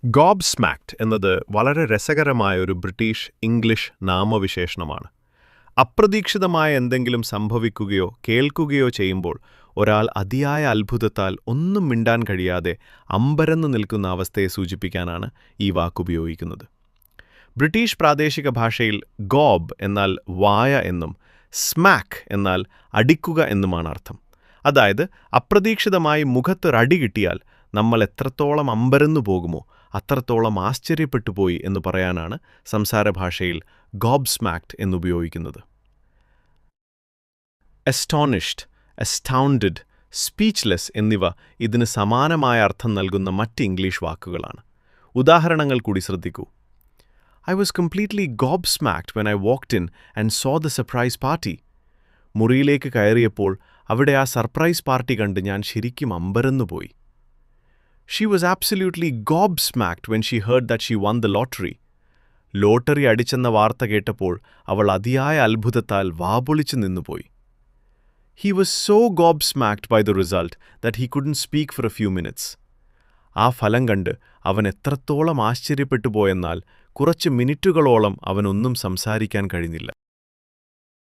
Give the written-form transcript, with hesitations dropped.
ഗോബ് സ്മാക്ഡ് എന്നത് വളരെ രസകരമായ ഒരു ബ്രിട്ടീഷ് ഇംഗ്ലീഷ് നാമവിശേഷണമാണ്. അപ്രതീക്ഷിതമായ എന്തെങ്കിലും സംഭവിക്കുകയോ കേൾക്കുകയോ ചെയ്യുമ്പോൾ ഒരാൾ അതിയായ അത്ഭുതത്താൽ ഒന്നും മിണ്ടാൻ കഴിയാതെ അമ്പരന്ന് നിൽക്കുന്ന അവസ്ഥയെ സൂചിപ്പിക്കാനാണ് ഈ വാക്കുപയോഗിക്കുന്നത്. ബ്രിട്ടീഷ് പ്രാദേശിക ഭാഷയിൽ ഗോബ് എന്നാൽ വായ എന്നും സ്മാക്ക് എന്നാൽ അടിക്കുക എന്നുമാണ് അർത്ഥം. അതായത് അപ്രതീക്ഷിതമായി മുഖത്തൊരടി കിട്ടിയാൽ നമ്മൾ എത്രത്തോളം അമ്പരന്നു പോകുമോ അത്രത്തോളം ആശ്ചര്യപ്പെട്ടുപോയി എന്ന് പറയാനാണ് സംസാരഭാഷയിൽ ഗോബ് സ്മാക്ഡ് എന്നുപയോഗിക്കുന്നത്. അസ്റ്റോണിഷ്ഡ്, അസ്റ്റൗണ്ടഡ്, സ്പീച്ച്ലെസ് എന്നിവ ഇതിന് സമാനമായ അർത്ഥം നൽകുന്ന മറ്റ് ഇംഗ്ലീഷ് വാക്കുകളാണ്. ഉദാഹരണങ്ങൾ കൂടി ശ്രദ്ധിക്കൂ. I was completely gobsmacked when I walked in and saw the surprise party. മുറിയിലേക്ക് കയറിയപ്പോൾ അവിടെ ആ സർപ്രൈസ് പാർട്ടി കണ്ട് ഞാൻ ശരിക്കും അമ്പരന്നുപോയി. She was absolutely gobsmacked when she heard that she won the lottery. Lottery അടിച്ചെന്ന വാർത്ത കേട്ടപ്പോൾ അവൾ അതിയായ അത്ഭുതത്താൽ വാപൊളിച്ചു നിന്നുപോയി. He was so gobsmacked by the result that he couldn't speak for a few minutes. ആ ഫലം കണ്ട് അവൻ എത്രത്തോളം ആശ്ചര്യപ്പെട്ടു പോയെന്നാൽ കുറച്ച് മിനിറ്റുകളോളം അവനൊന്നും സംസാരിക്കാൻ കഴിഞ്ഞില്ല.